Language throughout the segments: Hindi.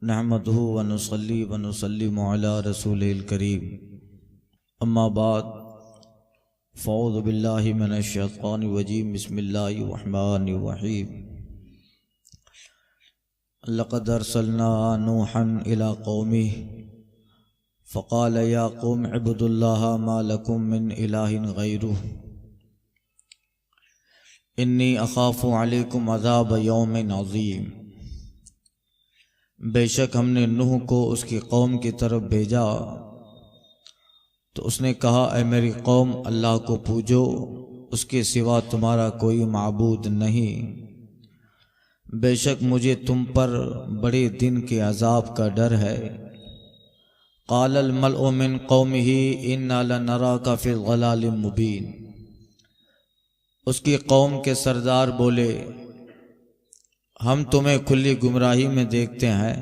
नहमदुहु व नुसल्ली व नुसल्लिमु अला रसूलिल करीम अम्मा बाद फ़अऊज़ु बिल्लाहि मिनश शैतानिर रजीम बिस्मिल्लाहिर रहमानिर रहीम लक़द अरसलना नूहन इला क़ौमिहि फ़क़ाल या क़ौम इब्दुल्लाह मा लकुम मिन इलाहिन गैरुहु इन्नी अख़ाफ़ु अलैकुम अज़ाब यौमिन अज़ीम। बेशक हमने नूह को उसकी कौम की तरफ भेजा तो उसने कहा, ऐ मेरी कौम, अल्लाह को पूजो, उसके सिवा तुम्हारा कोई माबूद नहीं। बेशक मुझे तुम पर बड़े दिन के अजाब का डर है। क़ालल मलअु मिन क़ौमिही इन्ना लनराका फ़ी ज़लालिम मुबीन। उसकी कौम के सरदार बोले, हम तुम्हें खुली गुमराही में देखते हैं।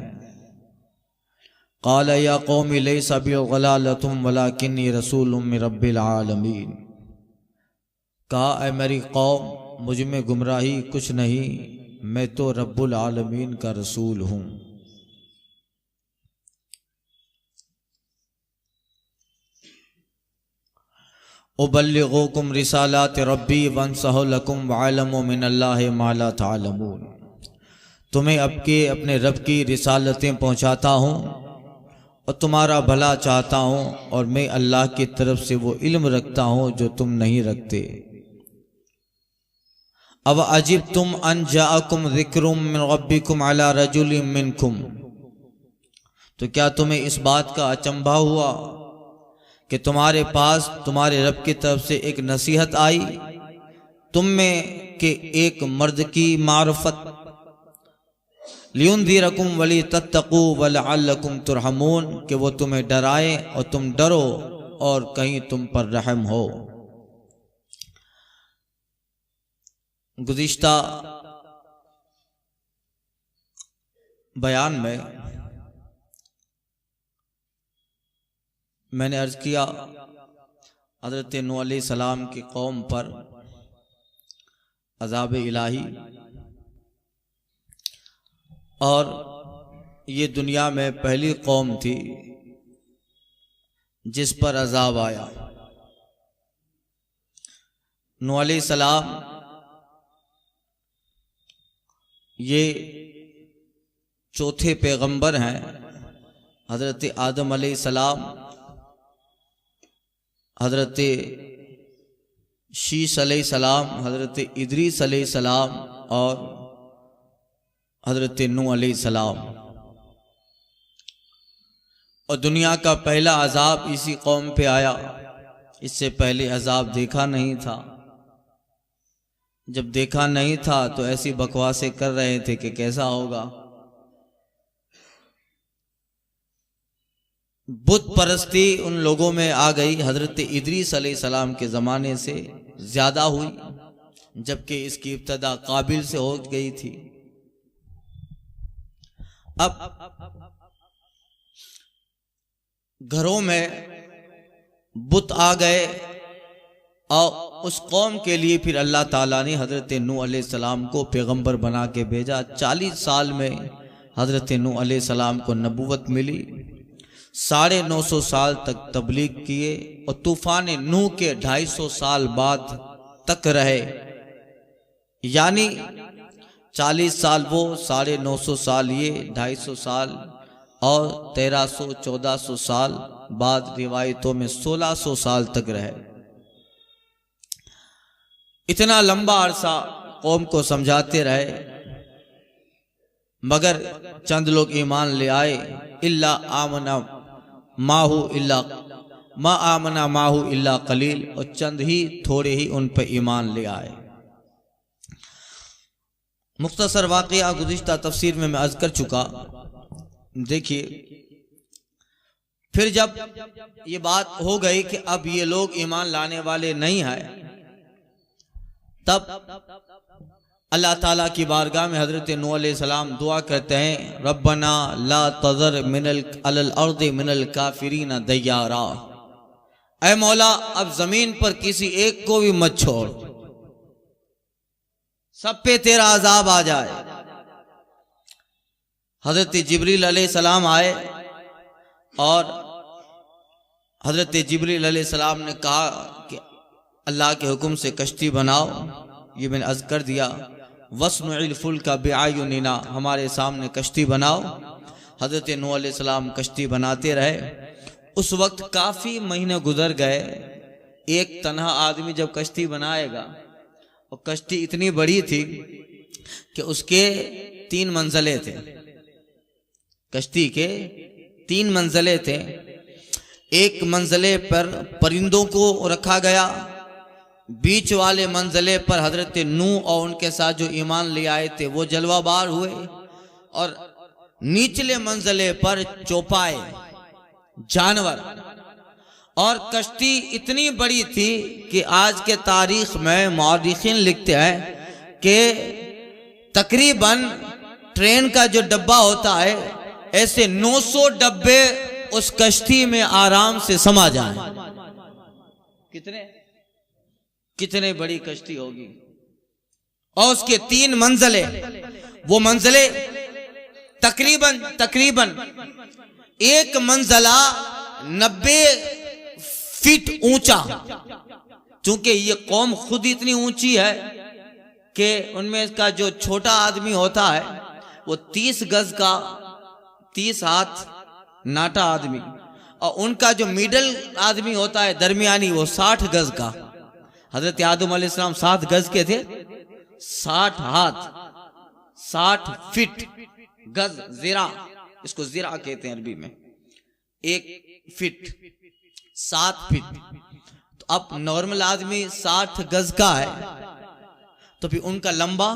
क़ाल या क़ौमी लैसा बी ज़लालतुम वलाकिन्नी रसूलुम मिन रब्बिल आलमीन। कहा, ऐ मेरी कौम, मुझ में गुमराही कुछ नहीं, मैं तो रब्बुल आलमीन का रसूल हूँ। उबल्लिगुकुम रिसालात रब्बी वंसहु लकुम वअलमु मिनल्लाहि मा ला तअलमून। तुम्हें अपने रब की रिसालतें पहुँचाता हूँ और तुम्हारा भला चाहता हूँ, और मैं अल्लाह की तरफ से वो इल्म रखता हूँ जो तुम नहीं रखते। अब अजिब तुम अन जाअकुम ज़िक्रुम मिन रब्बिकुम अला रजुलिम मिनकुम। तो क्या तुम्हें इस बात का अचंभा हुआ कि तुम्हारे पास तुम्हारे रब की तरफ से एक नसीहत आई, तुम में के एक मर्द की मारफत, लियुनज़िरकुम वली तत्तकू वलअल्लकुम तुरहमून, कि वो तुम्हें डराए और तुम डरो और कहीं तुम पर रहम हो। गुज़िश्ता बयान में मैंने अर्ज किया, हज़रत नूह अलैहिस्सलाम की कौम पर अज़ाब इलाही, और ये दुनिया में पहली कौम थी जिस पर अज़ाब आया। नूह अलैहिस्सलाम ये चौथे पैगंबर हैं। हज़रत आदम अलैहिस्सलाम, हज़रत शीश अलैहिस्सलाम, हज़रत इदरीस अलैहिस्सलाम और हज़रत नूह अलैहिस्सलाम। और दुनिया का पहला अजाब इसी कौम पे आया। इससे पहले अजाब देखा नहीं था। जब देखा नहीं था तो ऐसी बकवासें कर रहे थे कि कैसा होगा। बुत परस्ती उन लोगों में आ गई। हज़रत इदरीस अलैहिस्सलाम के ज़माने से ज़्यादा हुई, जबकि इसकी इब्तदा काबिल से हो गई थी। अब घरों में बुत आ गए और उस कौम के लिए फिर अल्लाह ताला ने हज़रत नूह अलैहिस्सलाम को पैगंबर बना के भेजा। 40 साल में हज़रत नूह अलैहिस्सलाम को नबूवत मिली। 950 साल तक तबलीग किए और तूफान नूह के 250 साल बाद तक रहे। यानी 40 साल वो, 950 साल ये, 250 साल और 1300-1400 साल बाद रिवायतों में 1600 साल तक रहे। इतना लंबा अरसा कौम को समझाते रहे, मगर चंद लोग ईमान ले आए। इल्ला आमना माहू इल्ला मा आमना माहू इल्ला कलील, और चंद ही थोड़े ही उन पर ईमान ले आए। मुख्तसर वाक़या गुज़िश्ता तफसीर में मैं अर्ज कर चुका। देखिए, फिर जब ये बात हो गई कि अब ये लोग ईमान लाने वाले नहीं हैं, तब अल्लाह ताला की बारगाह में हज़रत नूह अलैहिस्सलाम दुआ करते हैं, रब्बना ला तज़र अलल अर्दि मिनल काफिरीन दय्यारा। ऐ मौला, अब जमीन पर किसी एक को भी मत छोड़, सब पे तेरा अजाब आ जाए। हज़रत जिब्रील अलैहिस्सलाम आए और हज़रत जिब्रील अलैहिस्सलाम ने कहा कि अल्लाह के हुक्म से कश्ती बनाओ। ये मैंने अर्ज़ कर दिया, वस्नुइल फुल्का बिअयुनिना, हमारे सामने कश्ती बनाओ। हज़रत नूह अलैहिस्सलाम कश्ती बनाते रहे। उस वक्त काफ़ी महीने गुजर गए। एक तन्हा आदमी जब कश्ती बनाएगा, और कश्ती इतनी बड़ी थी कि उसके 3 मंजिले थे, कश्ती के 3 मंजिले थे। एक मंजिले पर परिंदों को रखा गया, बीच वाले मंजिले पर हजरत नूह और उनके साथ जो ईमान ले आए थे वो जलवाबार हुए, और निचले मंजिले पर चौपाए जानवर। और कश्ती इतनी बड़ी थी कि आज के तारीख में मौर्रिखीन लिखते हैं कि तकरीबन ट्रेन का जो डब्बा होता है, ऐसे 900 डब्बे उस कश्ती में आराम से समा जाए। कितने बड़ी कश्ती होगी। और उसके 3 मंजिले, वो मंजिले तकरीबन एक मंजिला 90 फीट ऊंचा। चूंकि ये कौम खुद इतनी ऊंची है कि उनमें का जो छोटा आदमी होता है वो 30 गज का, 30 हाथ नाटा आदमी, और उनका जो मिडल आदमी होता है दरमियानी, वो 60 गज का। हजरत आदम अलैहिस्सलाम 7 गज के थे, 60 हाथ 60 फीट गज, जिरा, इसको जिरा कहते हैं अरबी में, 1 फीट 7 फीट। तो अब नॉर्मल आदमी 60 गज का है, तो फिर उनका लंबा,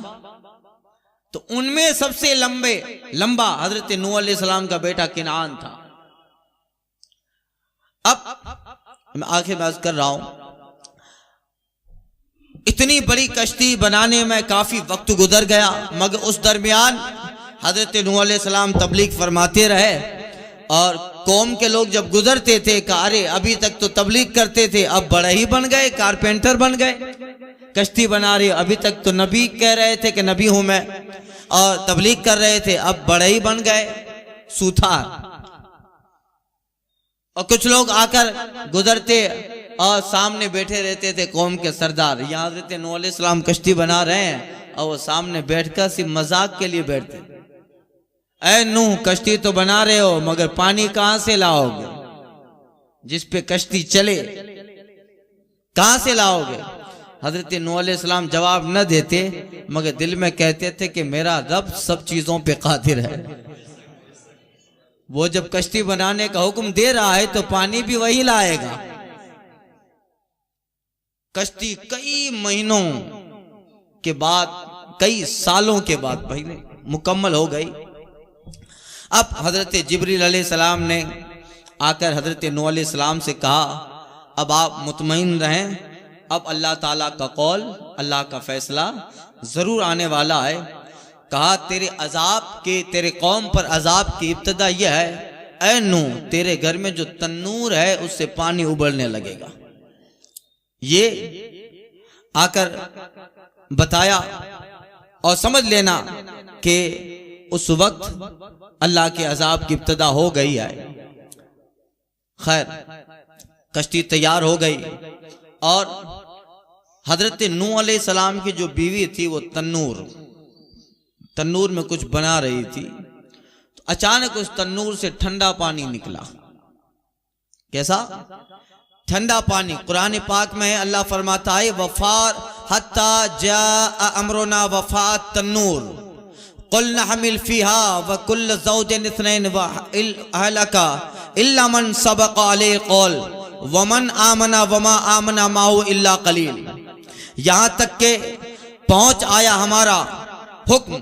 तो उनमें सबसे लंबा हजरत नूह अलैहिस्सलाम का बेटा किनान था। अब मैं आखिर में अर्ज कर रहा हूं, इतनी बड़ी कश्ती बनाने में काफी वक्त गुजर गया, मगर उस दरमियान हजरत नूह अलैहिस्सलाम तबलीग फरमाते रहे। और कौम के लोग जब गुजरते थे कहा, अरे अभी तक तो तबलीग करते थे, अब बड़े ही बन गए, कारपेंटर बन गए, कश्ती बना रहे। अभी तक तो नबी कह रहे थे कि नबी हूं मैं, और तबलीग कर रहे थे, अब बड़े ही बन गए सूथार। और कुछ लोग आकर गुजरते और सामने बैठे रहते थे कौम के सरदार। यहाँ हज़रत नूह अलैहिस्सलाम कश्ती बना रहे हैं और वो सामने बैठकर सिर्फ मजाक के लिए बैठते। ऐ नूह, कश्ती तो बना रहे हो, मगर पानी कहां से लाओगे? जिस पे कश्ती चले कहां से लाओगे? हजरत नूह अलैहिस्सलाम जवाब न देते, मगर दिल में कहते थे कि मेरा रब सब चीजों पे कादिर है। वो जब कश्ती बनाने का हुक्म दे रहा है तो पानी भी वही लाएगा। कश्ती कई महीनों के बाद, कई सालों के बाद पहले मुकम्मल हो गई। अब हजरत जिब्रील अलैहिस्सलाम ने आकर हजरत नूह अलैहिस्सलाम से कहा, अब आप मुतमईन रहें, अब अल्लाह ताला का कौल, अल्लाह का फैसला जरूर आने वाला है। कहा, तेरे अजाब के, तेरे कौम पर अजाब की इब्तदा यह है, ऐ नूह, तेरे घर में जो तन्नूर है उससे पानी उबलने लगेगा। ये आकर बताया, और समझ लेना कि उस वक्त अल्लाह के अजाब की इब्तदा हो गई है। खैर, कश्ती तैयार हो गई, और हजरत नूह अलैहिस्सलाम की जो बीवी थी वो तन्नूर में कुछ बना रही थी। तो अचानक उस तन्नूर से ठंडा पानी निकला। कैसा ठंडा पानी? कुरान पाक में अल्लाह फरमाता है, वफार हत्ता जा अमरुना वफात तन्नूर कुल नहमिल फीहा व कुल ज़ौजिन इस्नैन व अहलका इल्ला मन सबक़ अलैहि क़ौल व मन आमना व मा आमना माहु इल्ला क़लील। यहाँ तक के पहुंच आया हमारा हुक्म,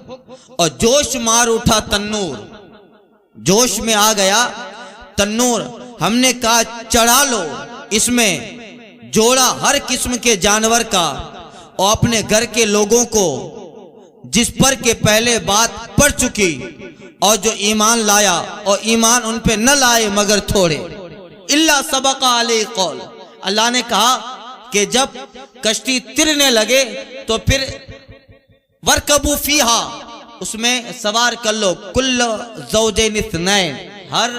और जोश मार उठा तन्नूर, जोश में आ गया तन्नूर। हमने कहा, चढ़ा लो इसमें जोड़ा हर किस्म के जानवर का, और अपने घर के लोगों को जिस पर के पहले बात पड़ चुकी, और जो ईमान लाया और ईमान उन पे न लाए मगर थोड़े, इल्ला सबक़ा अलैहि क़ौल। अल्लाह ने कहा कि जब कश्ती तिरने लगे तो फिर वरकबू फीहा, उसमें सवार कर लो। कुल्ल ज़ौजैन इस्नैन, हर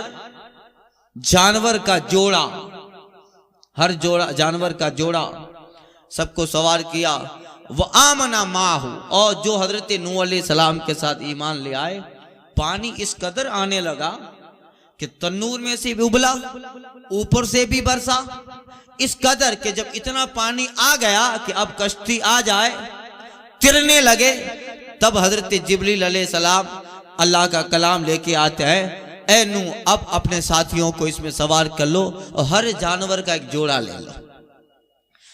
जानवर का जोड़ा, हर जोड़ा जानवर का जोड़ा सबको सवार किया। वह आमना माहू, और जो हजरत नूह अलैहिस्सलाम के साथ ईमान ले आए, पानी इस कदर आने लगा कि तन्नूर में से भी उबला, ऊपर से भी बरसा, इस कदर कि जब इतना पानी आ गया कि अब कश्ती आ जाए, तिरने लगे, तब हजरत जिब्रील अलैहिस्सलाम अल्लाह का कलाम लेके आते हैं, ए नूह अब अपने साथियों को इसमें सवार कर लो और हर जानवर का एक जोड़ा ले लो।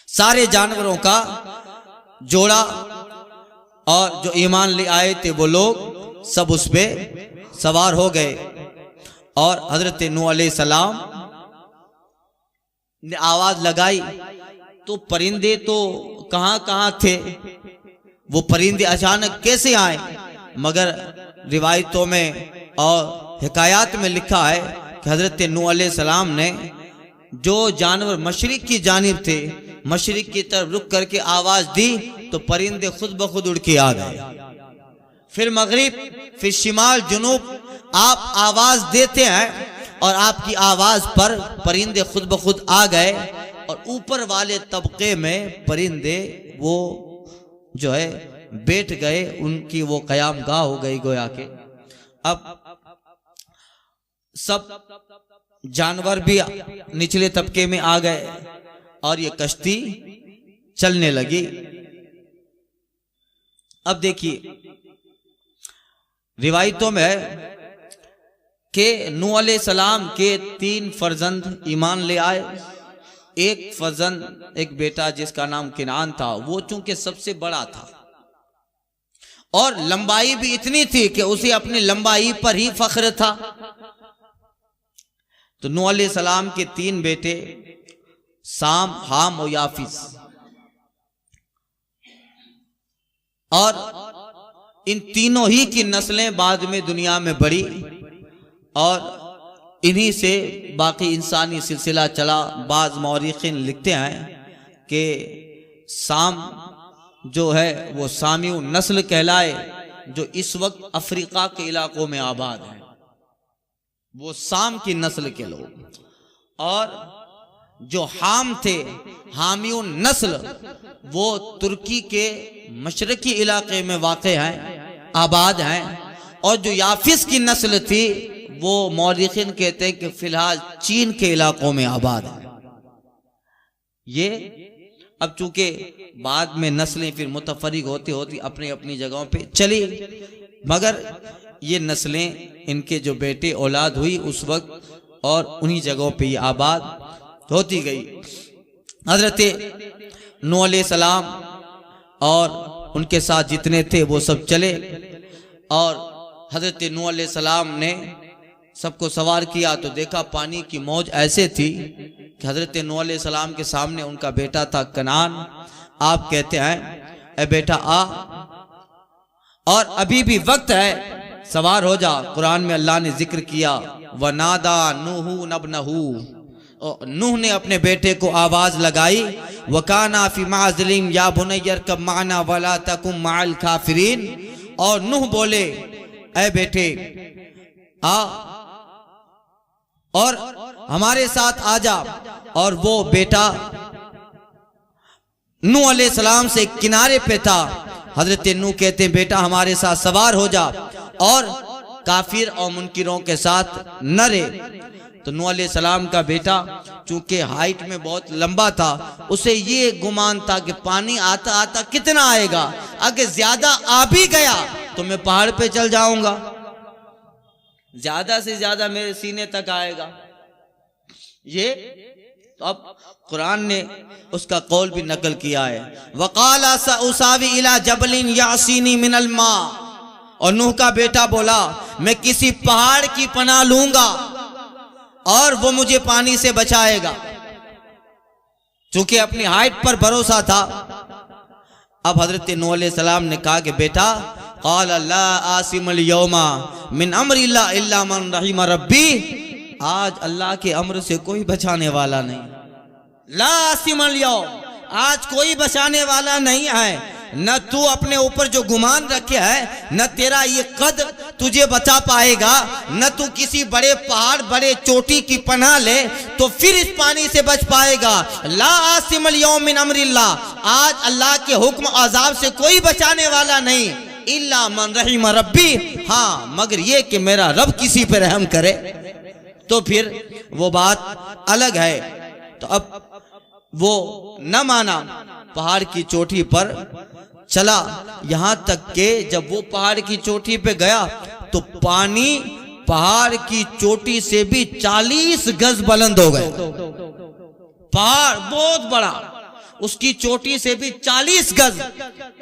सारे जानवरों का जोड़ा और जो ईमान ले आए थे वो लोग सब उस पे सवार हो गए। और हजरत नूह अलैहिस्सलाम ने आवाज लगाई तो परिंदे तो कहां कहां थे, वो परिंदे अचानक कैसे आए? मगर रिवायतों में और हिकायात में लिखा है कि हजरत नूह अलैहिस्सलाम ने जो जानवर मशरिक की जानिब थे, मशरिक की तरफ रुक करके आवाज दी तो परिंदे खुद ब खुद उड़ के आ गए। फिर मगरिब, फिर शिमाल, जुनूब, आप आवाज देते हैं और आपकी आवाज पर परिंदे खुद ब खुद आ गए और ऊपर वाले तबके में परिंदे वो जो है बैठ गए, उनकी वो कयाम गाह हो गई गोया के। अब सब जानवर भी निचले तबके में आ गए और ये कश्ती चलने लगी। अब देखिए रिवायतों में है कि नूह अलैहिस्सलाम के 3 फर्जंद ईमान ले आए। एक फर्जंद, एक बेटा जिसका नाम किनान था, वो चूंकि सबसे बड़ा था और लंबाई भी इतनी थी कि उसे अपनी लंबाई पर ही फख्र था। तो नूह अलैहिस्सलाम के 3 बेटे साम, हाम और याफिस, और इन तीनों ही की नस्लें बाद में दुनिया में बढ़ी और इन्हीं से बाकी इंसानी सिलसिला चला। बाज मौरिखीन लिखते हैं कि साम जो है वो सामियों नस्ल कहलाए, जो इस वक्त अफ्रीका के इलाकों में आबाद है, वो साम की नस्ल के लोग। और जो हाम थे, हामियों नस्ल, वो तुर्की के मशरकी इलाके में वाक़े हैं, आबाद हैं। और जो याफिस की नस्ल थी वो मौरिखीन कहते हैं कि फिलहाल चीन के इलाकों में आबाद है। ये अब चूंकि बाद में नस्लें फिर मुतफरिक होती होती अपनी अपनी जगहों पे चली, मगर ये नस्लें, इनके जो बेटे औलाद हुई उस वक्त और उन्हीं जगहों पे ये आबाद होती गई। हजरत नूह अलैहिस्सलाम और उनके साथ जितने थे वो सब चले और हजरत नूह अलैहिस्सलाम ने सबको सवार किया तो देखा पानी की मौज ऐसे थी कि हजरत नूह अलैहिस्सलाम के सामने उनका बेटा था कनान। आप कहते हैं ए बेटा आ, और अभी भी वक्त है, सवार हो जा। कुरान में अल्लाह ने जिक्र किया वनादा नूहु नबनहू, नूह ने अपने बेटे को आवाज लगाई, वकाना फी माज़लिम या बुनय्यर कब माना वला तकुम माल काफिरीन। और नूह बोले ऐ बेटे आ और हमारे साथ आ जा। और वो बेटा नूह अलैहिस्सलाम से किनारे पे था। हजरत नूह कहते हैं बेटा हमारे साथ सवार हो जा और काफिर और मुनकिरों के साथ न रहे। तो नूह अलैहिस्सलाम का बेटा चूंकि हाइट में बहुत लंबा था, उसे ये गुमान था कि पानी आता आता कितना आएगा, अगर ज्यादा आ भी गया तो मैं पहाड़ पे चल जाऊंगा, ज्यादा से ज्यादा मेरे सीने तक आएगा। ये तो अब कुरान ने उसका कौल भी नकल किया है, वकाला सउसावी इला जबलिन यासीनी मिनल मा। और नूह का बेटा बोला मैं किसी पहाड़ की पनाह लूंगा और वो मुझे पानी से बचाएगा, चूंकि अपनी हाइट पर भरोसा था। अब हजरत नूह अलैहिस्सलाम ने कहा कि बेटा क़ाल ला आसिमल यौमा मिन अम्रिल्लाह इल्ला मन रहीम रब्बी, आज अल्लाह के अम्र से कोई बचाने वाला नहीं। ला आसिमल यौम, आज कोई बचाने वाला नहीं है। न तू अपने ऊपर जो गुमान रखे है, न तेरा ये कद तुझे बचा पाएगा, न तू किसी बड़े पहाड़ बड़े चोटी की पनाह ले तो फिर इस पानी से बच पाएगा। ला आसिमल यौम मिन अमरिल्लाह, आज अल्लाह के हुक्म अजाब से कोई बचाने वाला नहीं, इल्ला मन रहीम रब्बी, हाँ मगर ये कि मेरा रब किसी पे रहम करे तो फिर वो बात अलग है। तो अब वो न माना, पहाड़ की चोटी पर चला, यहां तक के जब वो पहाड़ की चोटी पे गया तो पानी पहाड़ की चोटी से भी 40 गज बुलंद हो गए। पहाड़ बहुत बड़ा, उसकी चोटी से भी 40 गज।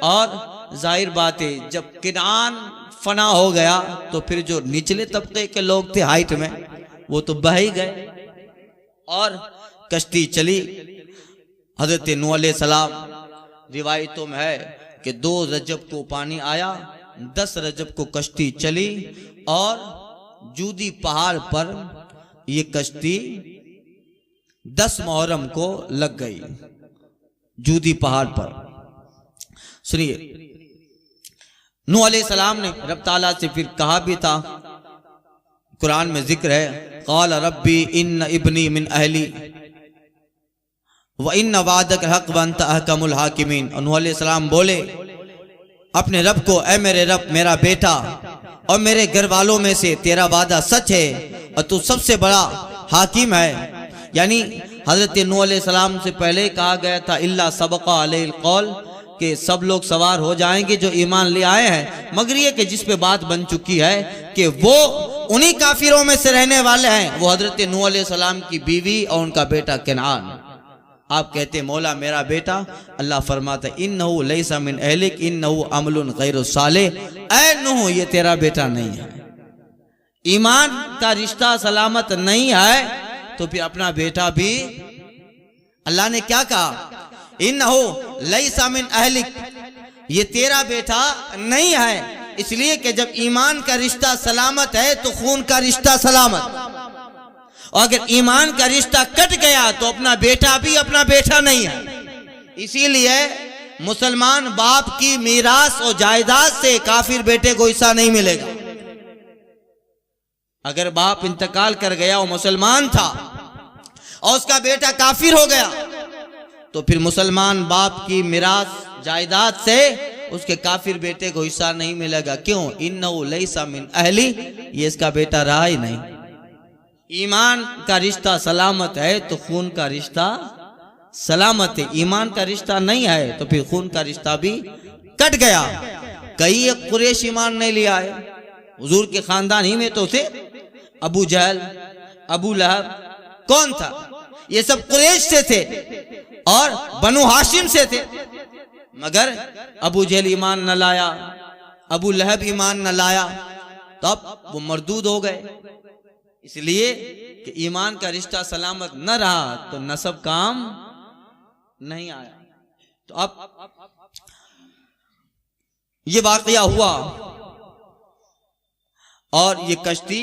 और जाहिर बात है जब किनान फना हो गया तो फिर जो निचले तबके के लोग थे हाइट में, वो तो बह ही गए और कश्ती चली। हजरत नूह अलैहिस्सलाम रिवायतों में है कि 2 रजब को पानी आया, 10 रजब को कश्ती चली और जूदी पहाड़ पर ये कश्ती 10 मुहर्रम को लग गई, जूदी पहाड़ पर। सुनिए, नूह अलैहिस्सलाम ने रब ताला से फिर कहा भी था, कुरान में जिक्र है, क़ाल रब्बी इन्न इब्नी मिन अहली व इन्न वादक हक़ व अंत अहकमुल हाकिमीन। नूह अलैहिस्सलाम बोले अपने रब को, ऐ मेरे रब, मेरा बेटा और मेरे घर वालों में से तेरा वादा सच है और तू सबसे बड़ा हाकिम है। यानी हजरत नूह अलैहिस्सलाम से पहले कहा गया था इल्ला सबक़ा अलैहिल क़ौल, कि सब लोग सवार हो जाएंगे जो ईमान ले आए हैं, मगर ये कि जिस पे बात बन चुकी है कि वो उन्हीं काफिरों में से रहने वाले हैं, वो हजरत नूह अलैहिस्सलाम की बीवी और उनका बेटा किनान। आप कहते मौला मेरा बेटा, अल्लाह फरमाता इन्नहु लैसा मिन अहलिक इन्नहु अमलुन गैरु सालिह, ऐ नूह ये तेरा बेटा नहीं है, ईमान का रिश्ता सलामत नहीं है। तो फिर अपना बेटा भी अल्लाह ने क्या कहा, इन्नहु लैसा मिन अहलिक, ये तेरा बेटा नहीं है, इसलिए कि जब ईमान का रिश्ता सलामत है तो खून का रिश्ता सलामत, और अगर ईमान का रिश्ता कट गया तो अपना बेटा भी अपना बेटा नहीं है। इसीलिए मुसलमान बाप की मीरास और जायदाद से काफिर बेटे को हिस्सा नहीं मिलेगा। अगर बाप इंतकाल कर गया और मुसलमान था और उसका बेटा काफिर हो गया तो फिर मुसलमान बाप की मीरास जायदाद से उसके काफिर बेटे को हिस्सा नहीं मिलेगा। क्यों? इन्नहु लैसा मिन अहली, ये इसका बेटा रहा ही नहीं। ईमान का रिश्ता सलामत है तो खून का रिश्ता सलामत है, ईमान का रिश्ता नहीं है तो फिर खून का रिश्ता भी कट गया। कई एक कुरैश ईमान नहीं लिया है, हुजूर के खानदान ही में तो थे, अबू जहल, अबू लहब, कौन था? ये सब कुरैश से थे और बनु हाशिम से थे, मगर अबू जहल ईमान न लाया, अबू लहब ईमान न लाया, तब वो मरदूद हो गए। इसलिए कि ईमान का रिश्ता सलामत न रहा तो नसब काम नहीं आया। तो अब ये वाकया हुआ और ये कश्ती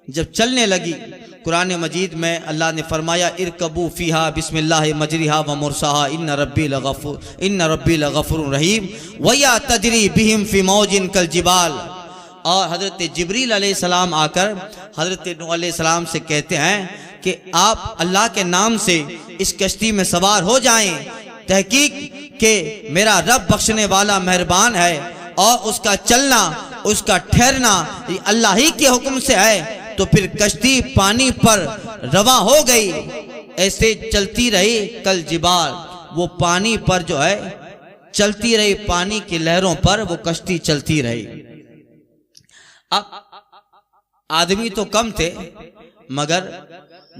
जब चलने लगी, कुरान मजीद में अल्लाह ने फरमाया इरकबू फीहा बिस्मिल्लाह मजरिहा व मुरसाहा इन्न रब्बी लगफूरुर रहीम वया तजरी बिहिम फी मौजिन कल जिबाल। और हजरत जिब्रील अलैहिस्सलाम आकर हजरत नूह अलैहिस्सलाम से कहते हैं कि आप अल्लाह के नाम से इस कश्ती में सवार हो जाएं, तहकीक के मेरा रब बख्शने वाला मेहरबान है और उसका चलना उसका ठहरना ये अल्लाह ही के हुक्म से है। तो फिर कश्ती पानी पर रवा हो गई, ऐसे चलती रही कल जिबाल, वो पानी पर जो है चलती रही, पानी की लहरों पर वो कश्ती चलती रही। अब आदमी तो कम थे मगर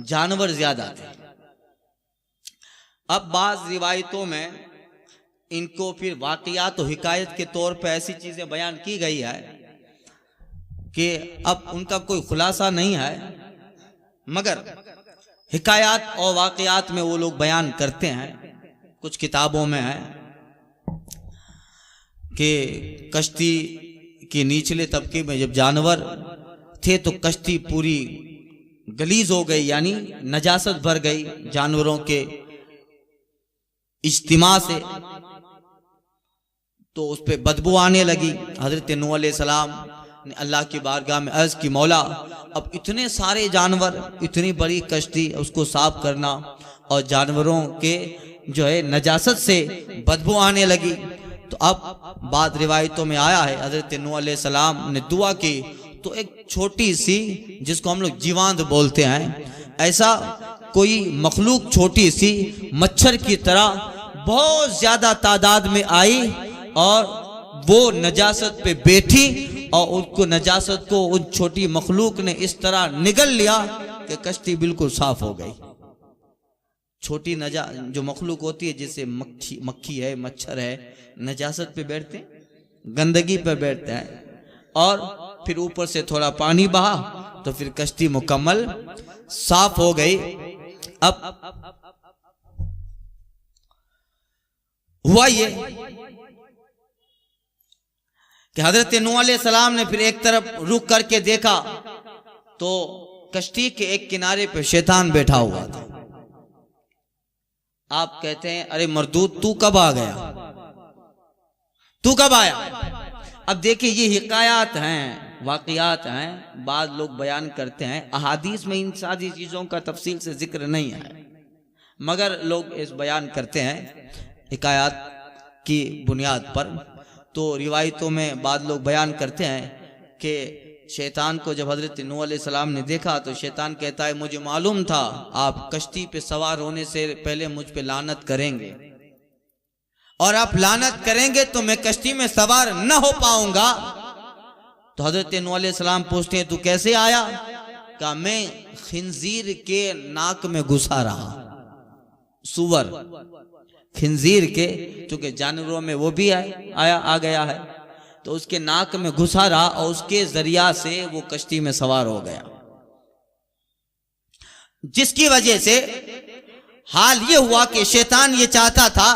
जानवर ज्यादा थे। अब बाज रिवायतों में इनको फिर वाकयात और हिकायत के तौर पर ऐसी चीजें बयान की गई है कि अब उनका कोई खुलासा नहीं है, मगर हिकायत और वाकयात में वो लोग बयान करते हैं। कुछ किताबों में है कि कश्ती के निचले तबके में जब जानवर थे तो कश्ती पूरी गलीज हो गई, यानी नजासत भर गई जानवरों के इज्तिमा से। तो उस पर बदबू आने लगी। हजरत नूह अलैहिस्सलाम ने अल्लाह की बारगाह में अर्ज की, मौला अब इतने सारे जानवर, इतनी बड़ी कश्ती, उसको साफ करना और जानवरों के जो है नजासत से बदबू आने लगी। तो अब बात रिवायतों में आया है हजरत नूह अलैहिस्सलाम ने दुआ की तो एक छोटी सी, जिसको हम लोग जीवांत बोलते हैं, ऐसा कोई मखलूक छोटी सी मच्छर की तरह बहुत ज्यादा तादाद में आई और वो नजासत पे बैठी और उसको नजासत को उन छोटी मखलूक ने इस तरह निगल लिया कि कश्ती बिल्कुल साफ हो गई। छोटी जो मखलूक होती है, जैसे मक्खी है, मच्छर है, नजासत पे बैठते हैं, गंदगी पे बैठते हैं और फिर ऊपर से थोड़ा पानी बहा तो फिर कश्ती मुकम्मल साफ हो गई। अब हुआ ये कि हजरत नूह अलैहिस्सलाम ने फिर एक तरफ रुक करके देखा तो कश्ती के एक किनारे पे शैतान बैठा हुआ था। आप कहते हैं, अरे मरदूद तू कब आ गया, तू कब आया? अब देखिए, ये हिकायात हैं, वाक़ियात हैं, बाद लोग बयान करते हैं। अहादीस में इन सारी चीज़ों का तफसील से जिक्र नहीं है, मगर लोग इस बयान करते हैं हिकायात की बुनियाद पर। तो रिवायतों में बाद लोग बयान करते हैं कि शैतान को जब हजरत नूह अलैहिस्सलाम ने देखा तो शैतान कहता है, मुझे मालूम था आप कश्ती पे सवार होने से पहले मुझ पे लानत करेंगे और आप लानत करेंगे तो मैं कश्ती में सवार न हो पाऊंगा। तो हजरत नूह अलैहिस्सलाम पूछते हैं, तू कैसे आया? कहा, मैं खिंजीर के नाक में घुसा रहा। सुवर, खिंजीर के, चूंकि जानवरों में वो भी आ गया है, तो उसके नाक में घुसा रहा और उसके जरिया से वो कश्ती में सवार हो गया, जिसकी वजह से हाल ये हुआ कि शैतान ये चाहता था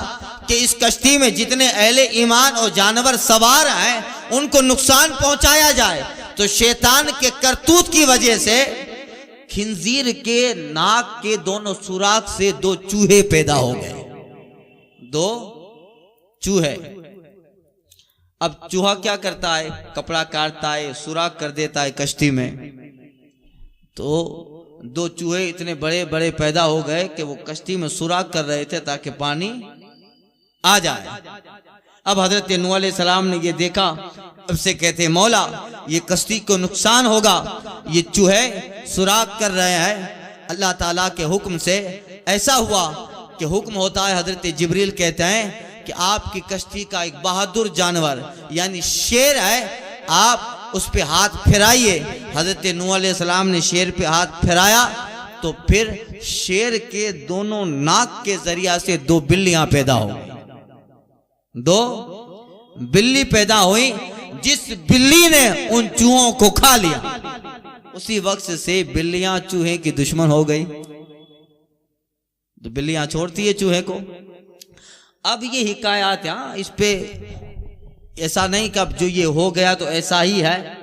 कि इस कश्ती में जितने अहले ईमान और जानवर सवार हैं उनको नुकसान पहुंचाया जाए। तो शैतान के करतूत की वजह से खिंजीर के नाक के दोनों सुराख से दो चूहे पैदा हो गए, दो चूहे। अब चूहा क्या करता है? कपड़ा काटता है, सुराख कर देता है कश्ती में। तो दो चूहे इतने बड़े बड़े पैदा हो गए कि वो कश्ती में सुराख कर रहे थे ताकि पानी आ जाए। अब हजरत नूह अलैहिस्सलाम ने ये देखा, अब से कहते हैं, मौला ये कश्ती को नुकसान होगा, ये चूहे सुराख कर रहे हैं। अल्लाह ताला के हुक्म से ऐसा हुआ कि हुक्म होता है, हजरत जिब्रील कहते हैं कि आपकी कश्ती का एक बहादुर जानवर यानी शेर है, आप उस पे हाथ फिराइए। हजरत नूह अलैहिस्सलाम ने शेर पे हाथ फिराया तो फिर शेर के दोनों नाक के जरिया से दो बिल्लियां पैदा हो गई, दो बिल्ली पैदा हुई, जिस बिल्ली ने उन चूहों को खा लिया। उसी वक्त से बिल्लियां चूहे की दुश्मन हो गई, तो बिल्लियां छोड़ती है चूहे को। अब ये हिकायात, यहाँ इस पे ऐसा नहीं कि अब जो ये हो गया तो ऐसा ही है।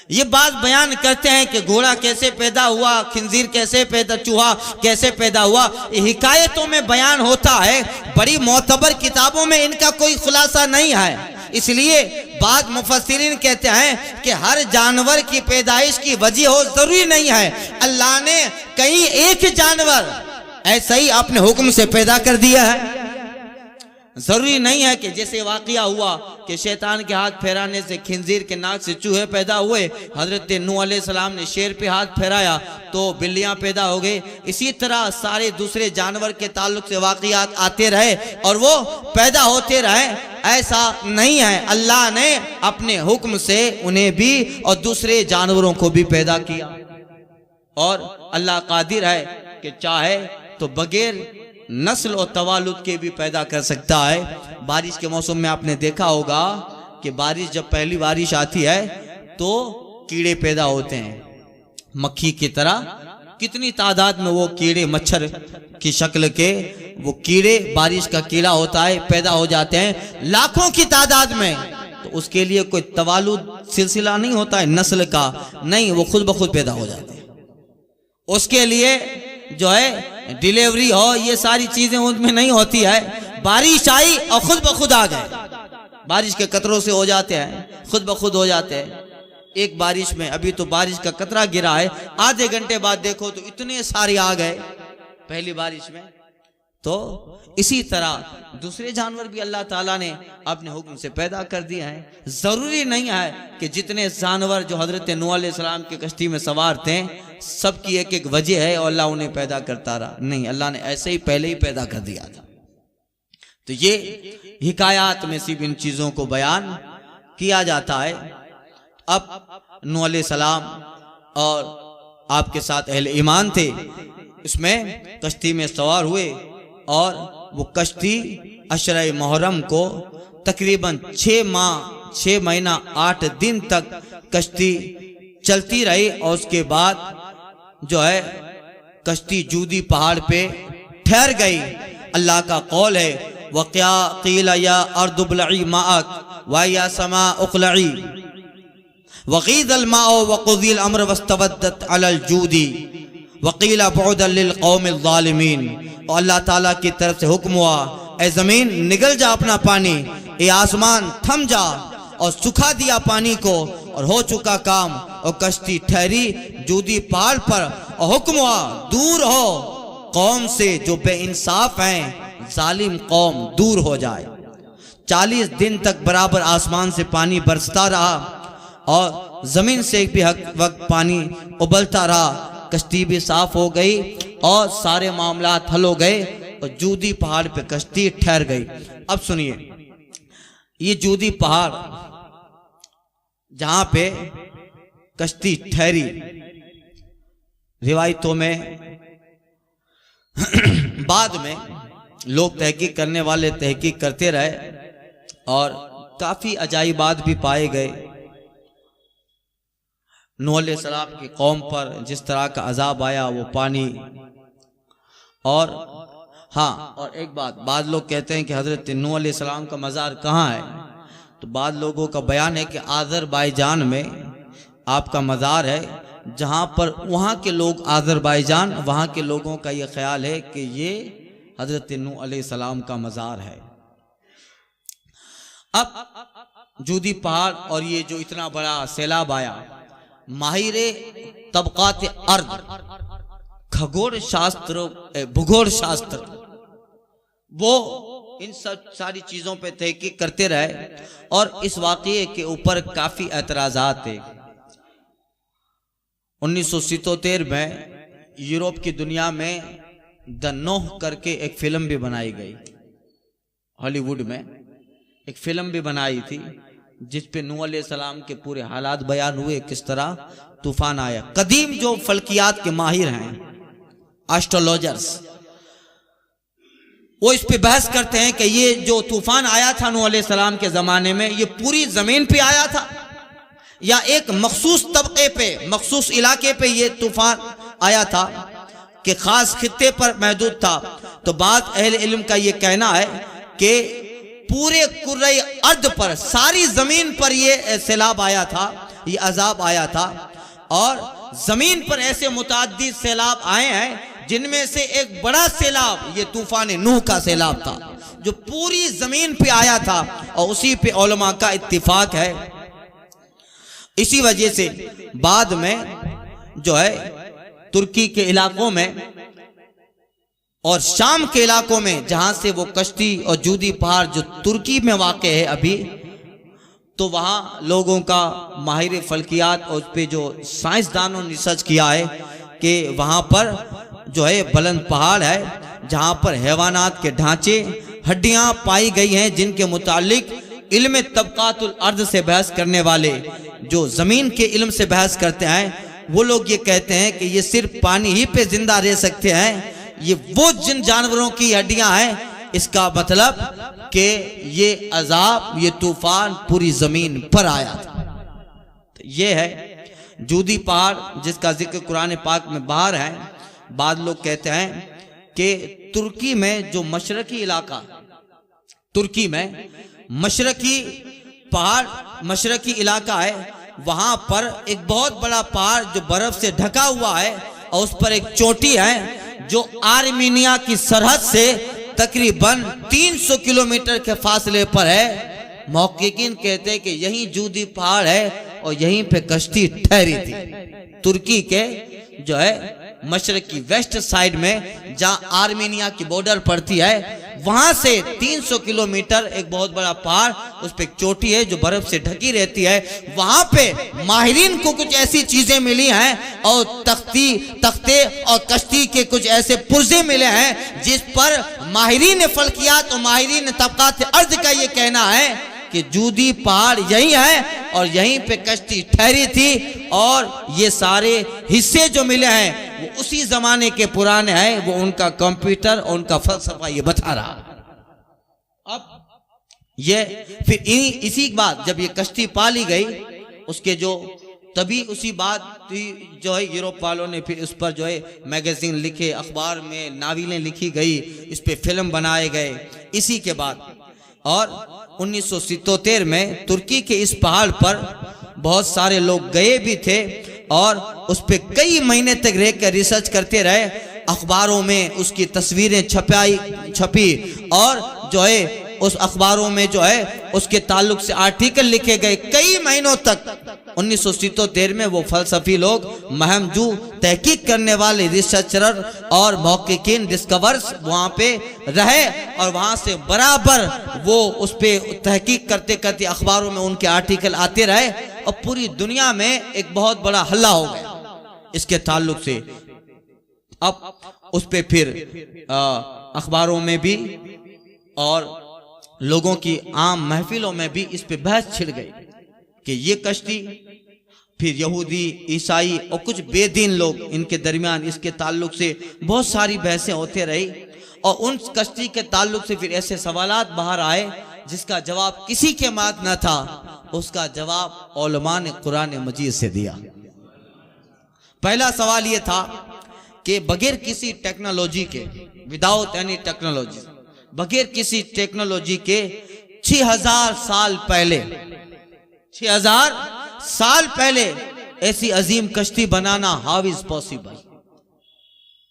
ये बात बयान करते हैं कि घोड़ा कैसे पैदा हुआ, खिंजीर कैसे पैदा, चूहा कैसे पैदा हुआ, ये हिकायतों में बयान होता है। बड़ी मोतबर किताबों में इनका कोई खुलासा नहीं है। इसलिए बाद मुफस्सिरीन कहते हैं कि हर जानवर की पैदाइश की वजह हो जरूरी नहीं है। अल्लाह ने कहीं एक जानवर ऐसा ही अपने हुक्म से पैदा कर दिया है। जरूरी नहीं है कि जैसे वाकया हुआ कि शैतान के हाथ फेराने से खिंजीर के नाक से चूहे पैदा हुए, हजरत नूह अलैहिस्सलाम ने शेर पे हाथ फेराया तो बिल्लियां पैदा हो गई। इसी तरह सारे दूसरे जानवर के ताल्लुक से वाकयात आते रहे और वो पैदा होते रहे, ऐसा नहीं है। अल्लाह ने अपने हुक्म से उन्हें भी और दूसरे जानवरों को भी पैदा किया और अल्लाह कादिर है कि चाहे तो बगैर नस्ल और तवालुद के भी पैदा कर सकता है। बारिश के मौसम में आपने देखा होगा कि बारिश जब पहली बारिश आती है तो कीड़े पैदा होते हैं, मक्खी की तरह कितनी तादाद में वो कीड़े मच्छर की शक्ल के वो कीड़े, बारिश का कीड़ा होता है, पैदा हो जाते हैं लाखों की तादाद में। तो उसके लिए कोई तवालुद सिलसिला नहीं होता है नस्ल का, नहीं, वो खुद ब खुद पैदा हो जाते हैं। उसके लिए जो है डिलीवरी हो, ये सारी चीजें उनमें नहीं होती है। बारिश आई और खुद ब खुद आ गए। बारिश के कतरों से हो जाते हैं, खुद ब खुद हो जाते हैं। एक बारिश में अभी तो बारिश का कतरा गिरा है, आधे घंटे बाद देखो तो इतने सारे आ गए पहली बारिश में। तो इसी तरह दूसरे जानवर भी अल्लाह ताला ने अपने हुक्म से पैदा कर दिए हैं। जरूरी नहीं है कि जितने जानवर जो हजरत नूह अलैहिस्सलाम की कश्ती में सवार थे सबकी एक एक वजह है और अल्लाह उन्हें पैदा करता रहा, नहीं, अल्लाह ने ऐसे ही पहले ही पैदा कर दिया था। तो ये हिकायात में सिर्फ इन चीजों को बयान किया जाता है। अब नूह अलैहिस्सलाम और आपके साथ अहले ईमान थे, इसमें कश्ती में सवार हुए और वो कश्ती अशरे मुहर्रम को तकरीबन 6 महीना 8 दिन तक कश्ती चलती रही और उसके बाद जो है कश्ती जूदी पहाड़ पे ठहर गई। अल्लाह का कौल है वक़्या क़ील या अर्दु ब्लई माअक व या समा उक़लई वग़ीज़ल माअ वक़ुज़िल अम्र वस्तवद्दत अलल जूदी वक़ील बुअदन लिल क़ौमिज़ ज़ालिमीन। और अल्लाह ताला की तरफ से हुक्म हुआ, ए ज़मीन निगल जा अपना पानी, ए आसमान थम जा, और सुखा दिया पानी को और हो चुका काम। और कश्ती ठहरी जूदी पहाड़ पर और हुक्म हुआ दूर हो कौम से जो बेइंसाफ हैं, जालिम कौम दूर हो जाए। 40 दिन तक बराबर आसमान से पानी बरसता रहा और जमीन से भी वक्त पानी उबलता रहा। कश्ती भी साफ हो गई और सारे मामलात हल हो गए और जूदी पहाड़ पे कश्ती ठहर गई। अब सुनिए, ये जूदी पहाड़ जहां पे कश्ती ठहरी, रिवायतों में बाद में लोग तहकीक करने वाले तहकीक करते रहे और काफी अजाइबात भी पाए गए। नूह अलैहिस्सलाम की कौम पर जिस तरह का अजाब आया वो पानी, और हाँ, और एक बात, बाद लोग कहते हैं कि हजरत नूह अलैहिस्सलाम का मज़ार कहाँ है, तो बाद लोगों का बयान है कि आज़रबाईजान में आपका मज़ार है, जहाँ पर वहाँ के लोग आज़रबाईजान, वहाँ के लोगों का ये ख्याल है कि ये हजरत नूह अलैहिस्सलाम का मज़ार है। अब जूदी पहाड़ और ये जो इतना बड़ा सैलाब आया, माहिरे तबकात अर्द, खगोल शास्त्र, भूगोल शास्त्र, वो इन सब सारी चीजों पे तहकीक करते रहे और इस वाक़ये के ऊपर काफी एतराज़ात थे। 1977 में यूरोप की दुनिया में द नोह करके एक फिल्म भी बनाई गई, हॉलीवुड में एक फिल्म भी बनाई थी जिस पे नूह अलैहिस्सलाम के पूरे हालात बयान हुए, किस तरह तूफान आया। कदीम जो फल्कियात के माहिर हैं, एस्ट्रोलॉजर्स, वो इस पे बहस करते हैं कि ये जो तूफान आया था नूह अलैहिस्सलाम के जमाने में, ये पूरी जमीन पे आया था या एक मखसूस तबके पे, मखसूस इलाके पे ये तूफान आया था कि खास खित्ते पर महदूद था। तो बात अहले इल्म का ये कहना है कि पूरे कुर्रे अर्द पर, सारी जमीन पर ये सैलाब आया था, ये अजाब आया था। और जमीन पर ऐसे मुताद्दी सैलाब आए हैं जिनमें से एक बड़ा सैलाब ये तूफान नूह का सैलाब था जो पूरी जमीन पे आया था और उसी पे उलमा का इत्तिफाक है। इसी वजह से बाद में जो है तुर्की के इलाकों में और शाम के इलाकों में, जहां से वो कश्ती और जूदी पहाड़ जो तुर्की में वाक़ है अभी, तो वहाँ लोगों का माहिर फल्कियात और उस पर जो साइंसदानों ने रिसर्च किया है कि वहाँ पर जो है बुलंद पहाड़ है जहाँ पर हैवानात के ढांचे, हड्डियाँ पाई गई हैं, जिनके मुतालिक इल्म तबकातुल अर्द से बहस करने वाले, जो ज़मीन के इल्म से बहस करते हैं, वो लोग ये कहते हैं कि ये सिर्फ पानी ही पे जिंदा रह सकते हैं, ये वो जिन जानवरों की हड्डियां हैं। इसका मतलब कि ये अजाब, ये तूफान पूरी जमीन पर आया था। तो ये है जूदी पहाड़ जिसका जिक्र कुरान पाक में बाहर है। बाद लोग कहते हैं कि तुर्की में जो मशरकी इलाका, तुर्की में मशरकी पहाड़, मशरकी इलाका है, वहां पर एक बहुत बड़ा पहाड़ जो बर्फ से ढका हुआ है और उस पर एक चोटी है जो आर्मीनिया की सरहद से तकरीबन 300 किलोमीटर के फासले पर है। मुहक्किकीन कहते हैं कि यही जूदी पहाड़ है और यहीं पे कश्ती ठहरी थी। तुर्की के जो है मशरकी वेस्ट साइड में जहां आर्मेनिया की बॉर्डर पड़ती है, वहां से 300 किलोमीटर एक बहुत बड़ा पहाड़, उस पे एक चोटी है जो बर्फ से ढकी रहती है। वहां पे माहिरीन को कुछ ऐसी चीजें मिली हैं और तख्ते और कश्ती के कुछ ऐसे पुर्जे मिले हैं जिस पर माहिरीन फल्कियात और माहिरीन तबकात अर्ज का ये कहना है कि जूदी पहाड़ यही है और यहीं पे कश्ती ठहरी थी, और ये सारे हिस्से जो मिले हैं वो उसी जमाने के पुराने हैं। वो उनका कंप्यूटर और उनका फलसफा ये बता रहा। अब ये फिर इसी बात जब ये कश्ती पाली गई, उसके जो तभी उसी बात जो है यूरोप वालों ने फिर उस पर जो है मैगजीन लिखे, अखबार में नावलें लिखी गई, इस पे फिल्म बनाए गए। इसी के बाद और 1977 में तुर्की के इस पहाड़ पर बहुत सारे लोग गए भी थे और उस पे कई महीने तक रहकर रिसर्च करते रहे। अखबारों में उसकी तस्वीरें छपी और जो है उस अखबारों में जो है उसके ताल्लुक से आर्टिकल लिखे गए कई महीनों तक। 1977 में वो फलसफी लोग, महमजू तहकीक करने वाले रिसर्चर और मुहक्किकीन डिस्कवर्स वहाँ पे रहे और वहाँ से बराबर वो उस पे तहकीक करते करते अखबारों में उनके आर्टिकल आते रहे और पूरी दुनिया में एक बहुत बड़ा हल्ला हो गया इसके ताल्लुक से। अब उस पे फिर अखबारों में भी और लोगों की आम महफिलों में भी इस पे बहस छिड़ गई कि ये कश्ती, फिर यहूदी, ईसाई और कुछ बेदीन लोग, इनके दरमियान इसके ताल्लुक से बहुत सारी बहसें होते रही और उन कश्ती के ताल्लुक से फिर ऐसे सवालात बाहर आए जिसका जवाब किसी के मात न था। उसका जवाब उलमा ने कुरान मजीद से दिया। पहला सवाल ये था कि बगैर किसी टेक्नोलॉजी के, विदाउट एनी टेक्नोलॉजी, बगैर किसी टेक्नोलॉजी के 6000 साल पहले, 6000 साल पहले ऐसी अजीम कश्ती बनाना, हाउ इज पॉसिबल?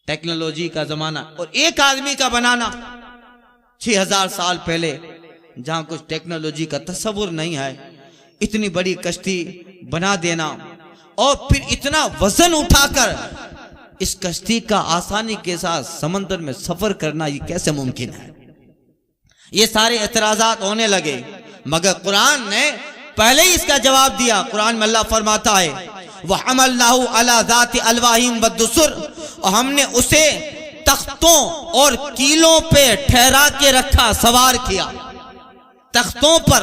टेक्नोलॉजी का जमाना और एक आदमी का बनाना 6000 साल पहले, जहां कुछ टेक्नोलॉजी का तस्वुर नहीं है, इतनी बड़ी कश्ती बना देना और फिर इतना वजन उठाकर इस कश्ती का आसानी के साथ समंदर में सफर करना, ये कैसे मुमकिन है? ये सारे एतराजात होने लगे, मगर कुरान ने पहले ही इसका जवाब दिया। कुरान में अल्लाह फरमाता है वह हमलनाहु अला ज़ाति अलवाहिम वद्दुसुर, और हमने उसे तख्तों और कीलों पे ठहरा के रखा, सवार किया। तख्तों पर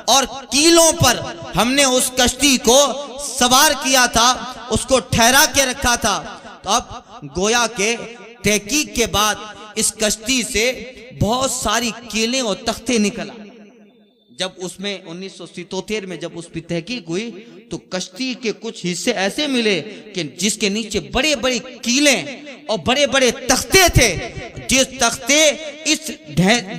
और कीलों पर हमने उस कश्ती को सवार किया था, उसको ठहरा के रखा था। तो अब गोया के तहकीक के बाद इस कश्ती से बहुत सारी कीलें और तख्ते निकला। जब उसमें 1977 में जब उस पर तहकीक हुई तो कश्ती के कुछ हिस्से ऐसे मिले कि जिसके नीचे बड़े बड़े कीलें और बड़े बड़े तख्ते थे, जिस तख्ते इस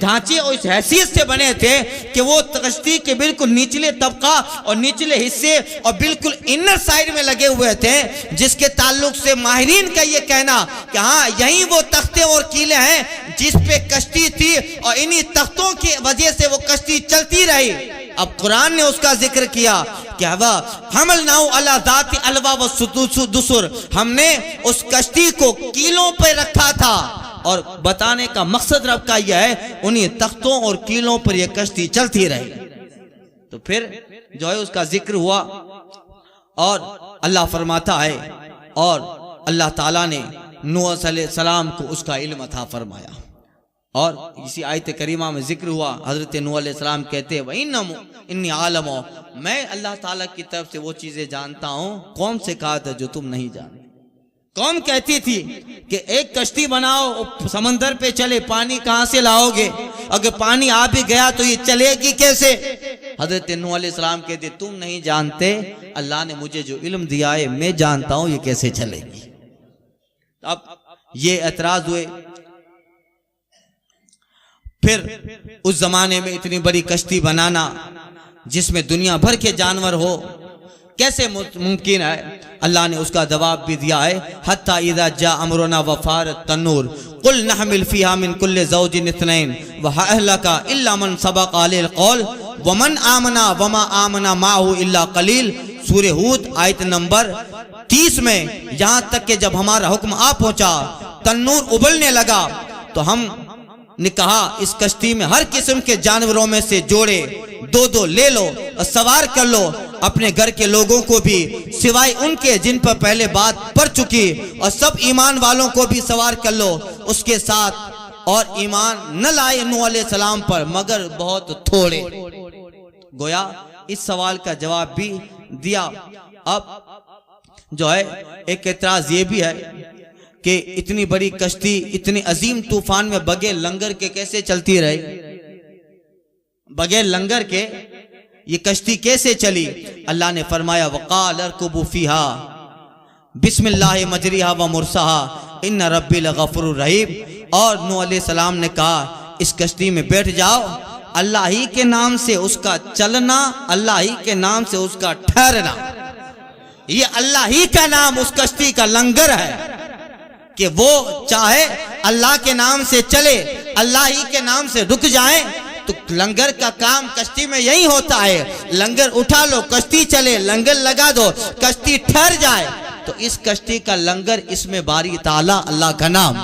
ढांचे और इस हैसियत से बने थे कि वो कश्ती के बिल्कुल निचले तबका और निचले हिस्से और बिल्कुल इनर साइड में लगे हुए थे, जिसके ताल्लुक से माहिरीन का ये कहना कि हाँ यही वो तख्ते और कीले हैं जिस पे कश्ती थी और इन्हीं तख्तों की वजह से वो कश्ती चलती रही। अब कुरान ने उसका जिक्र किया कि हमलनाहु अला ज़ाति अलवा वद्दुसुर, हमने उस कश्ती को कीलों पे रखा था। और बताने का मकसद रब का यह है उन्हीं तख्तों और कीलों पर यह कश्ती चलती रही। तो फिर जो है उसका जिक्र हुआ और अल्लाह फरमाता है और अल्लाह ताला ने नूह अलैहिस्सलाम को उसका इल्म अता फरमाया। और इसी आयत करीमा में जिक्र हुआ, हजरत नूह अलैहिस्सलाम कहते हैं इन्नी आलम, मैं अल्लाह ताला की तरफ से वो चीजें जानता हूँ कौम से कहा था जो तुम नहीं जानते। कौम कहती थी कि एक कश्ती बनाओ, समंदर पे चले, पानी कहाँ से लाओगे? अगर पानी आ भी गया तो ये चलेगी कैसे? हजरत नूह अलैहिस्सलाम कहते तुम नहीं जानते, अल्लाह ने मुझे जो इल्म दिया है मैं जानता हूँ ये कैसे चलेगी। अब ये एतराज हुए। फिर उस जमाने में इतनी बड़ी कश्ती बनाना जिसमें दुनिया भर के जानवर हो कैसे मुमकिन है? अल्लाह ने उसका जवाब भी दिया है, हत्ता इज़ा जा अमरुना वफारत तन्नूर कुल नहमिल फीहा मिन कुल्li ज़ौजिन इत्नैन व अहलका इल्ला मन सबक़ अलैहिल क़ौल वमन आमना वमा आमना माहू इल्ला कलील, सूरह हूद आयत नंबर 30 में। यहां तक कि जब हमारा हुक्म आ पहुंचा, तन्नूर उबलने लगा, तो हम ने कहा इस कश्ती में हर किस्म के जानवरों में से जोड़े दो दो ले लो और सवार कर लो, अपने घर के लोगों को भी सिवाय उनके जिन पर पहले बात पड़ चुकी, और सब ईमान वालों को भी सवार कर लो उसके साथ, और ईमान न लाए नूह अलैहिस्सलाम पर मगर बहुत थोड़े। गोया इस सवाल का जवाब भी दिया। अब जो है एक एतराज ये भी है कि इतनी बड़ी कश्ती इतनी अजीम तूफान में बगैर लंगर के कैसे चलती रही, बगैर लंगर के ये कश्ती कैसे चली। अल्लाह ने फरमाया वक़ाल अरकुबू फीहा बिस्मिल्लाहि मजरिहा व मुरसाहा इन्ना रब्बी लगफूरुर रहीम। और नूह अलैहिस्सलाम ने कहा इस कश्ती में बैठ जाओ, अल्लाह ही के नाम से उसका चलना, अल्लाह ही के नाम से उसका ठहरना, ये अल्लाह ही का नाम उस कश्ती का लंगर है कि वो चाहे अल्लाह के नाम से चले, अल्लाह ही के नाम से रुक जाए। तो लंगर का काम कश्ती में यही होता है, लंगर उठा लो कश्ती चले, लंगर लगा दो कश्ती ठहर जाए। तो इस कश्ती का लंगर, इसमें बारी ताला अल्लाह का नाम,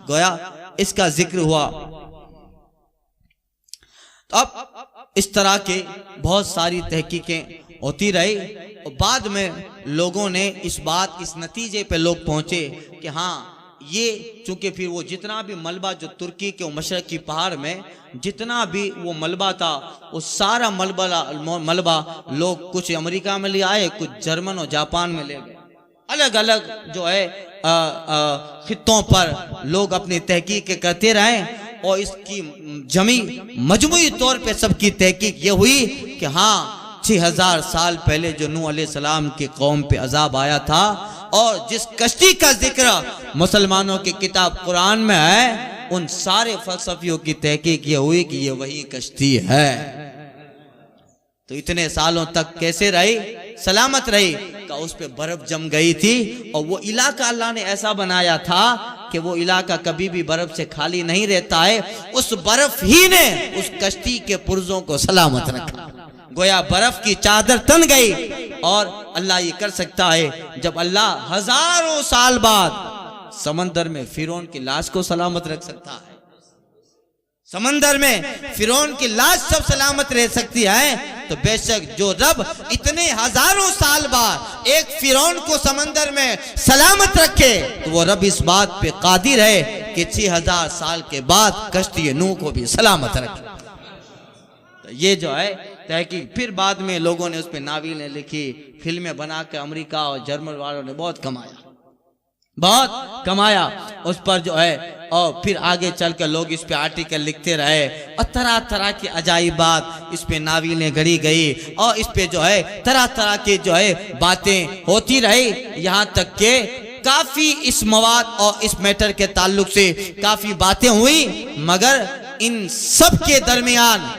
गोया इसका जिक्र हुआ। तो अब इस तरह के बहुत सारी तहकीकें होती रही, और बाद में लोगों ने इस नतीजे पे लोग पहुंचे कि हाँ ये चूंकि फिर वो जितना भी मलबा जो तुर्की के मशरकी पहाड़ में जितना भी वो मलबा था, वो सारा मलबा लोग कुछ अमेरिका में ले आए, कुछ जर्मन और जापान में ले गए। अलग अलग जो है खित्तों पर लोग अपनी तहकीक करते रहे, और इसकी जमी मजमूई तौर पे सबकी तहकीक ये हुई कि हाँ 6000 साल पहले जो नूह अलैहिस्सलाम की कौम पे अजाब आया था, और जिस कश्ती का जिक्र मुसलमानों की किताब कुरान में है, उन सारे फलसफियों की तहकीक ये हुई कि ये वही कश्ती है। तो इतने सालों तक कैसे रही, सलामत रही, का उस पे बर्फ जम गई थी, और वो इलाका अल्लाह ने ऐसा बनाया था कि वो इलाका कभी भी बर्फ से खाली नहीं रहता है। उस बर्फ ही ने उस कश्ती के पुर्जों को सलामत रखा। गोया बर्फ की चादर तन गई, और अल्लाह ये कर सकता है जब अल्लाह हजारों साल बाद समंदर में फिरौन की लाश को सलामत रख सकता है। समंदर में फिरौन की लाश सब सलामत रह सकती है, तो बेशक जो रब इतने हजारों साल बाद एक फिरौन को समंदर में सलामत रखे, तो वो रब इस बात पे कादिर है कि 6000 साल के बाद कश्ती नूह को भी सलामत रखे। तो ये जो है तहकीक, फिर बाद में लोगों ने उस पर नावीलें लिखी, फिल्में बनाकर अमेरिका और जर्मन वालों ने बहुत कमाया उस पर जो है, और फिर आगे चलकर लोग इस पे आर्टिकल लिखते रहे, और तरह तरह की अजाइबात इस पे नावीलें गढ़ी गई, और इस पे जो है तरह तरह की जो है बातें होती रही, यहाँ तक के काफी इस मवाद और इस मैटर के ताल्लुक से काफी बातें हुई, मगर इन सब के दरमियान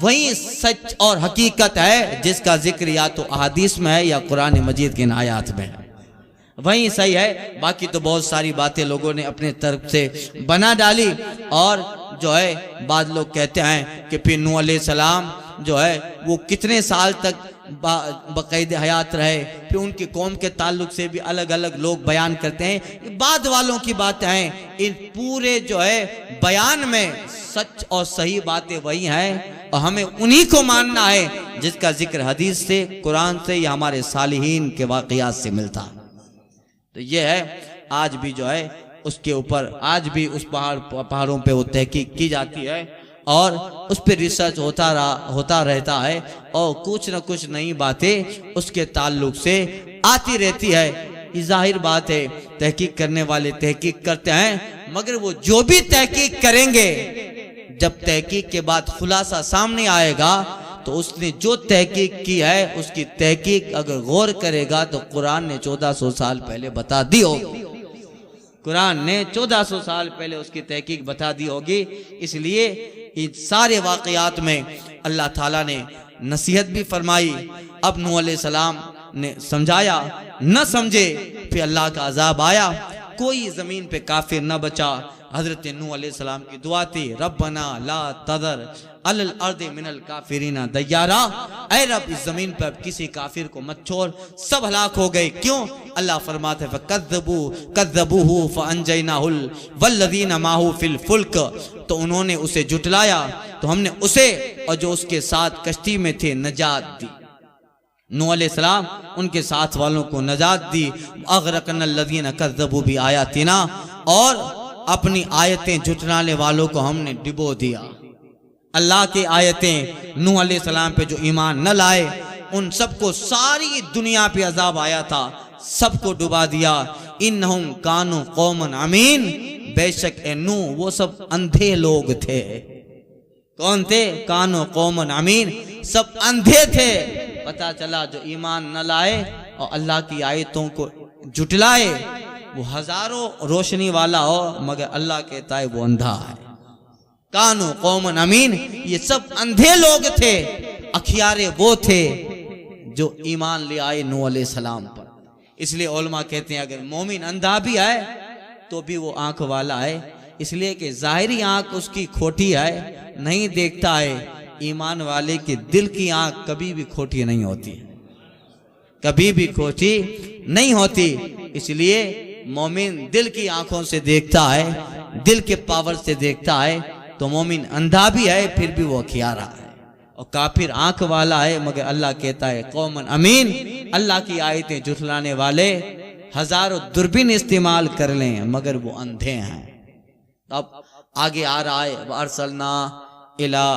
वही सच और हकीकत है जिसका जिक्र या तो अहादीस में है या कुरान मजीद के आयात में है, वही सही है। बाकी तो बहुत सारी बातें लोगों ने अपने तरफ से बना डाली, और जो है बाद लोग कहते हैं कि फिर नूह अलैहिस्सलाम जो है वो कितने साल तक बकायदे हयात रहे, फिर उनकी कौम के ताल्लुक से भी अलग अलग लोग बयान करते हैं। बाद वालों की बातें हैं, इन पूरे जो है बयान में सच और सही बातें वही हैं, और हमें उन्हीं को मानना है जिसका जिक्र हदीस से, कुरान से या हमारे सालिहीन के वाक़यात से मिलता। तो ये है आज भी जो है उसके ऊपर आज भी उस पहाड़ों पे वो तहकीक की जाती है, और उस पर रिसर्च होता रहता है, और कुछ न कुछ नई बातें उसके ताल्लुक से आती रहती है। ये जाहिर बात है तहकीक करने वाले तहकीक करते हैं, मगर वो जो भी तहकीक करेंगे, जब तहकीक के बाद खुलासा सामने आएगा, तो उसने जो तहकीक की है उसकी तहकीक अगर गौर करेगा तो कुरान ने 1400 साल पहले बता दी होगी, कुरान ने 1400 साल पहले उसकी तहकीक बता दी होगी। इसलिए इन सारे वाक़यात में अल्लाह ताला ने नसीहत भी फरमाई। अब नूह अलैहिस्सलाम ने समझाया, न समझे, फिर अल्लाह का अजाब आया, कोई जमीन पे काफिर न बचा। हजरत नूह अलैहिस्सलाम की दुआ थी, रब्बना ला तदर अलल अर्दि मिनल काफिरीना दय्यारा, ऐ रब इस जमीन पर अब किसी काफिर को मत छोड़, सब हलाक हो गए। क्यों? अल्लाह फरमाते कज़्ज़बूहु फअंजयनाहुल वल्लज़ीना माहु फिल फुल्क, तो उन्होंने उसे जुटलाया तो हमने उसे और जो उसके साथ कश्ती में थे नजात दी। नूह अलैहिस्सलाम उनके साथ वालों को नजात दी। अग़रक़नल लज़ीना कज़्ज़बू बि आयातिना, और अपनी आयतें जुटलाने वालों को हमने डिबो दिया। अल्लाह की आयतें नूह अलैहिस्सलाम पे जो ईमान न लाए उन सबको सारी दुनिया पे अजाब आया था, सबको डुबा दिया। इन्नहुम कानू कौमन अमीन, बेशक ए नूह वो सब अंधे लोग थे। कौन थे? कानू कौमन अमीन, सब अंधे थे। पता चला जो ईमान न लाए और अल्लाह की आयतों को जुटलाए वो हजारों रोशनी वाला हो, मगर अल्लाह कहता है वो अंधा है। कानू कौमन अमीन, ये सब अंधे लोग थे। अखियारे वो थे जो ईमान ले आए नूह अलैहिस्सलाम पर। इसलिए उलमा कहते हैं अगर मोमिन अंधा भी है तो भी वो आंख वाला है, इसलिए कि जाहिरी आंख उसकी खोटी है, नहीं देखता है। ईमान वाले के दिल की आंख कभी भी खोटी नहीं होती, कभी भी खोटी नहीं होती। इसलिए मोमिन दिल की आंखों से देखता है, दिल के पावर से देखता है। तो मोमिन अंधा भी है फिर भी वो अखियारा है, और काफिर आंख वाला है, मगर अल्लाह कहता है कौमन अमीन। अल्लाह की आयतें जुटलाने वाले हजारों दूरबीन इस्तेमाल कर लें मगर वो अंधे हैं। अब आगे आ रहा है वअरसलना इला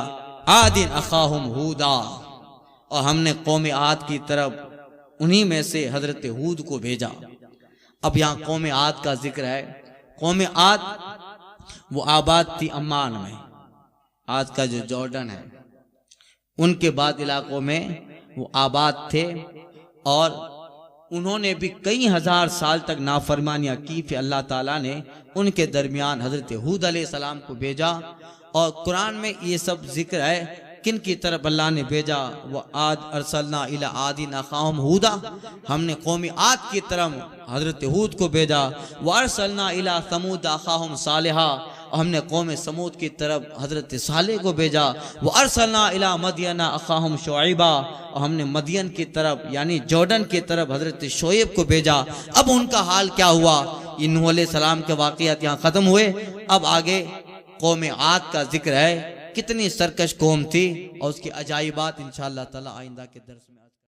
आदिन अखाहुम हूदा, और हमने कौम आद की तरफ उन्हीं में से हजरत हूद को भेजा। अब यहाँ कौम आद का जिक्र है। कौम आद वो आबाद थी अम्मान में, आज का जो जॉर्डन है, उनके बाद इलाकों में वो आबाद थे, और उन्होंने भी कई हजार साल तक नाफरमानियां की। फिर अल्लाह ताला ने उनके दरमियान हजरत हूद अलैहिस्सलाम को भेजा, और कुरान में ये सब जिक्र है किन की तरफ अल्लाह ने भेजा। वह आद अरसलना इला आदिन अखाहुम हूदा, हमने कौमी आद की तरफ हजरत हूद को भेजा। वह अरसलना इला समूद अखाहुम सालिहा, और हमने कौम समूद की तरफ हजरत सालेह को भेजा। वह अरसलना इला मदियना अखाहुम शुआइबा, और हमने मदियन की तरफ यानी जॉर्डन की तरफ हजरत शोएब को भेजा। अब उनका हाल क्या हुआ? ये नूह अलैहिस्सलाम के वाक़यात यहाँ ख़त्म हुए। अब आगे कौम आद का जिक्र है, कितनी सरकश कौम थी और उसकी अजाइबात इंशाअल्लाह ताला आइंदा के दर्स में।